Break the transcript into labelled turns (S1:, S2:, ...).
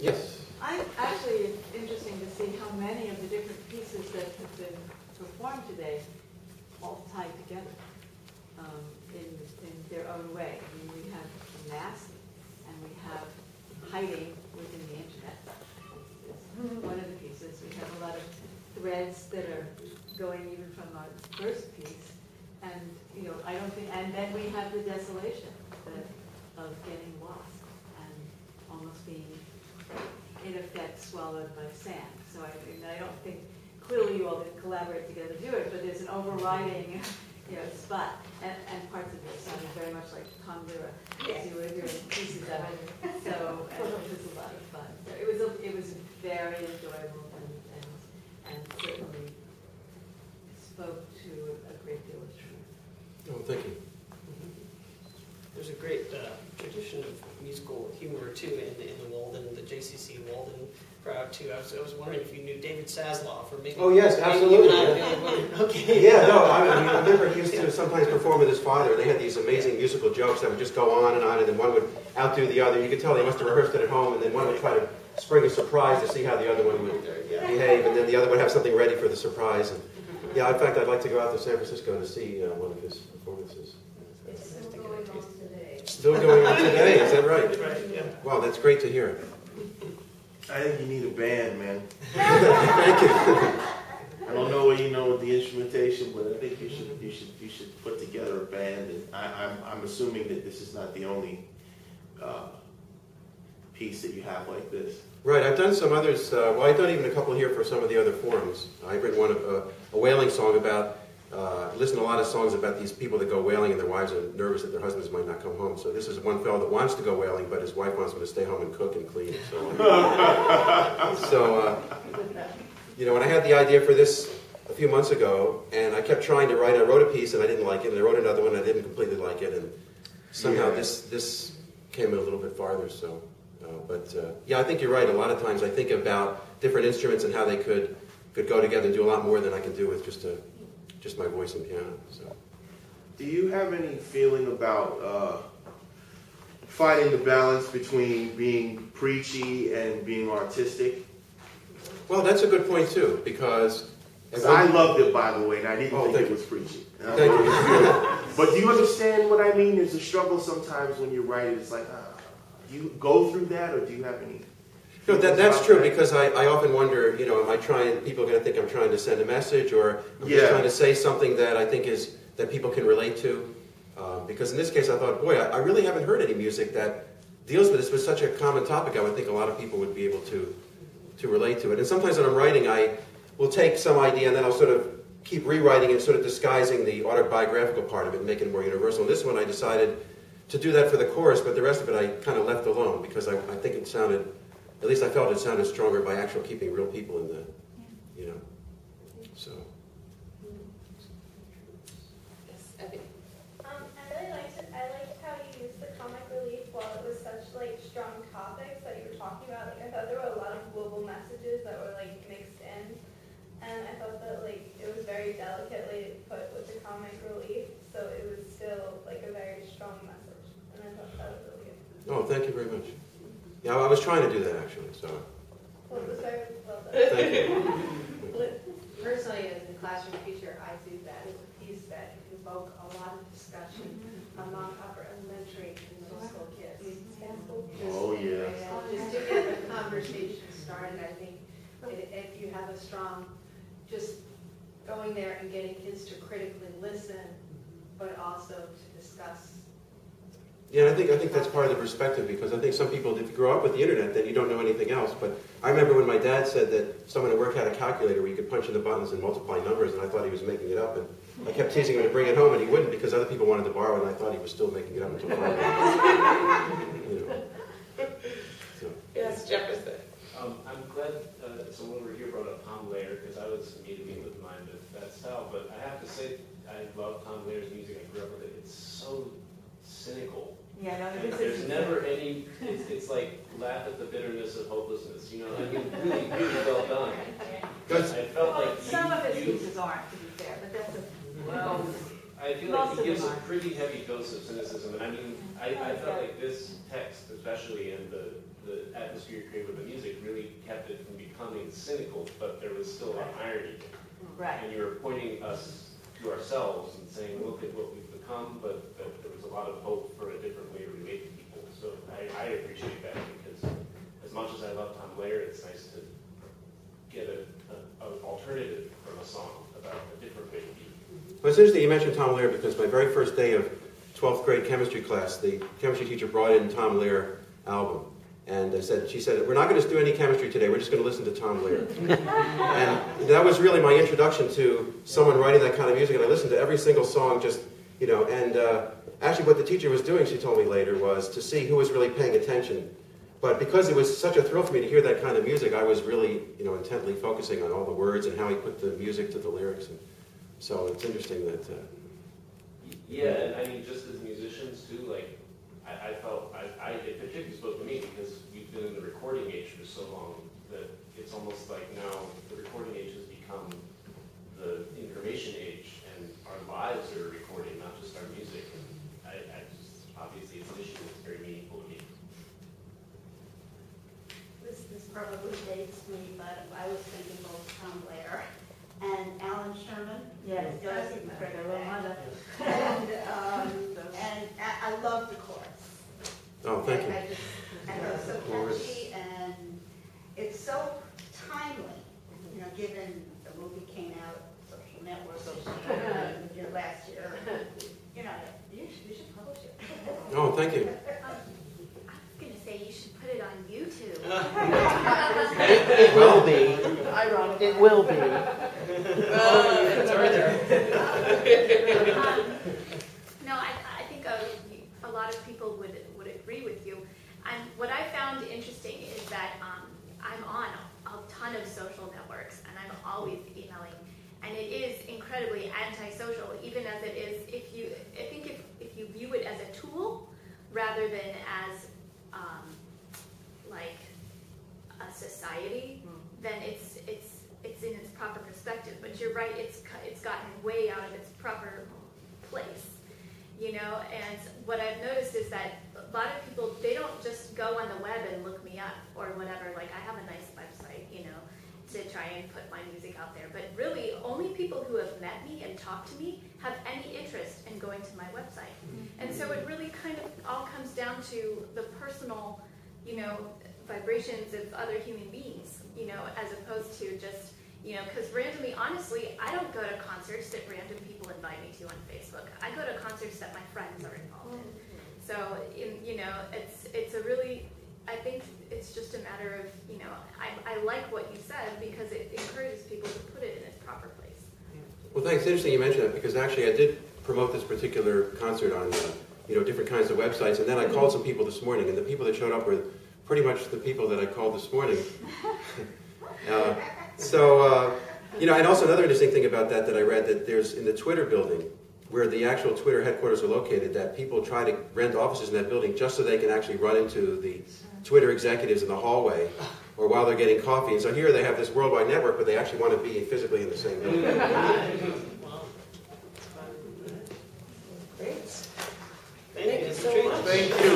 S1: Yes.
S2: Actually, it's interesting to see how many of the different pieces that have been performed today all tied together in their own way. I mean, we have mass and we have hiding within the internet. It's one of the pieces. We have a lot of threads that are going even from our first piece, and I don't think. And then we have the desolation of getting lost and almost being, in effect, swallowed by sand. So I don't think clearly you all didn't collaborate together to do it, but there's an overriding spot, and parts of it sounded very much like Tom Lira, as you were hearing pieces of it. So it was a lot of fun. So it was very enjoyable and certainly spoke to a great deal of truth.
S1: Oh, thank you.
S3: There's a great tradition of musical humor too in the Walden, the JCC Walden crowd too. I was wondering if you knew David Zasloff, or maybe.
S1: Oh yes, absolutely.
S3: Yeah. Okay.
S1: Yeah, no, I remember he used to sometimes perform with his father. They had these amazing musical jokes that would just go on, and then one would outdo the other. You could tell they must have rehearsed it at home, and then one would try to spring a surprise to see how the other one would behave, and then the other would have something ready for the surprise. And yeah, in fact, I'd like to go out to San Francisco to see one of his performances.
S4: It's still going on today.
S1: Still going on today, is that right?
S3: Right, yeah.
S1: Wow, that's great to hear.
S5: I think you need a band, man.
S1: Thank you.
S5: I don't know what you know with the instrumentation, but I think you should put together a band. And I'm assuming that this is not the only piece that you have like this.
S1: Right, I've done some others. Well, I've done even a couple here for some of the other forums. I've written one a whaling song about. Listen to a lot of songs about these people that go whaling and their wives are nervous that their husbands might not come home. So this is one fellow that wants to go whaling, but his wife wants him to stay home and cook and clean. So, when I had the idea for this a few months ago, and I kept trying to write, I wrote a piece and I didn't like it, and I wrote another one and I didn't completely like it, and somehow this came a little bit farther. So, yeah, I think you're right. A lot of times I think about different instruments and how they could go together and do a lot more than I can do with just my voice and piano. So,
S5: do you have any feeling about finding the balance between being preachy and being artistic?
S1: Well, that's a good point too, because
S5: I loved it, by the way, and I didn't think it was preachy.
S1: Thank you.
S5: But do you understand what I mean? There's a struggle sometimes when you write it. It's like, do you go through that, or do you have any?
S1: No, that's true, because I often wonder, am I trying, people are going to think I'm trying to send a message, or I'm just trying to say something that I think that people can relate to. Because in this case I thought, boy, I really haven't heard any music that deals with this with such a common topic. I would think a lot of people would be able to relate to it. And sometimes when I'm writing, I will take some idea and then I'll sort of keep rewriting and sort of disguising the autobiographical part of it and make it more universal. And this one I decided to do that for the chorus, but the rest of it I kind of left alone, because I think it sounded, at least I felt it sounded stronger by actually keeping real people in the, so.
S4: Yes, Abby.
S6: I liked how you used the comic relief while it was such strong topics that you were talking about. I thought there were a lot of global messages that were mixed in, and I thought that it was very delicately put with the comic relief, so it was still a very strong message, and I thought that was really good.
S1: Oh, thank you very much. Yeah, I was trying to do that actually, so.
S6: Well, it was very well done.
S1: Thank you.
S4: Personally, as a classroom teacher, I see that as a piece that invoked a lot of discussion among upper elementary and middle school kids.
S5: Oh, yeah.
S4: Just to get the conversation started, I think if you have a strong, just going there and getting kids to critically listen, but also to discuss.
S1: Yeah, I think that's part of the perspective, because I think some people, if you grow up with the internet, then you don't know anything else. But I remember when my dad said that someone at work had a calculator where you could punch in the buttons and multiply numbers, and I thought he was making it up. And I kept teasing him to bring it home, and he wouldn't, because other people wanted to borrow it, and I thought he was still making it up until So.
S7: Yes, Jefferson.
S8: I'm glad someone over here brought up Tom Lehrer, because I was immediately with mind of that style. But I have to say, I love Tom Lehrer's music. I grew up with it. It's so cynical.
S2: Yeah, no,
S8: And there's never any, it's like laugh at the bitterness of hopelessness, I mean, really, really well done. I felt like
S2: some of his pieces aren't, to be fair, but that's a
S8: I feel
S2: Most
S8: like
S2: of
S8: he gives
S2: them
S8: a
S2: are.
S8: pretty heavy dose of cynicism, and I mean, I felt like this text, especially, and the atmosphere created with the music, really kept it from becoming cynical, but there was still an irony.
S2: Right.
S8: And you were pointing us to ourselves and saying, look at what we've become, but that there was a lot of hope for a different way to relate to people. So I appreciate that, because as much as I love Tom Lehrer, it's nice to get an alternative from a song about a different way to be.
S1: Well, it's interesting you mentioned Tom Lehrer, because my very first day of 12th grade chemistry class, the chemistry teacher brought in Tom Lehrer album. And she said, we're not going to do any chemistry today, we're just going to listen to Tom Lehrer. And that was really my introduction to someone writing that kind of music, and I listened to every single song just, you know, and actually what the teacher was doing, she told me later, was to see who was really paying attention. But because it was such a thrill for me to hear that kind of music, I was really, you know, intently focusing on all the words and how he put the music to the lyrics. And so it's interesting that...
S8: Yeah, and I mean, just as musicians too, like, I felt, it particularly spoke to me because we've been in the recording age for so long that it's almost like now the recording age has become the information age, and our lives are recording, not just our music. And I just, obviously it's an issue that's very meaningful to me.
S7: This probably dates me, but I was thinking both Tom Lehrer and Alan Sherman.
S2: Yes,
S7: Does
S2: that's
S7: it
S2: the Romana.
S7: And I love the chorus.
S1: Oh, thank you.
S7: And it's so catchy, and it's so timely, you know, given the movie came out, Social Network, last year. You know, you should publish it.
S1: Oh, thank you.
S6: I was going to say you should put it on YouTube.
S9: It will be.
S2: Ironic.
S9: It will be.
S3: It's already there.
S6: No, I think a lot of people would agree with you. And what I found interesting is that I'm on a ton of social networks, and I'm always emailing. And it is incredibly antisocial, even as it is, I think if you view it as a tool rather than as like a society, then it's in its proper perspective. But you're right, it's gotten way out of its proper place, you know. And what I've noticed is that a lot of people, they don't just go on the web and look me up or whatever. Like, I have a nice website, you know, to try and put my music out there. But really, only people who have met me and talked to me have any interest in going to my website. And so it really kind of all comes down to the personal, you know, vibrations of other human beings, you know, as opposed to just, you know, because randomly, honestly, I don't go to concerts that random people invite me to on Facebook. I go to concerts that my friends are involved in. So, you know, it's a really, I think it's just a matter of, you know, I like what you said because it encourages people to put it in its proper place.
S1: Well, thanks. It's interesting you mentioned that, because actually I did promote this particular concert on, you know, different kinds of websites, and then I called some people this morning, and the people that showed up were pretty much the people that I called this morning. You know, and also another interesting thing about that I read, that there's in the Twitter building, where the actual Twitter headquarters are located, that people try to rent offices in that building just so they can actually run into the Twitter executives in the hallway or while they're getting coffee. And so here they have this worldwide network, but they actually want to be physically in the same building.
S3: Wow.
S2: Great.
S3: Thank you so much.
S5: Thank you.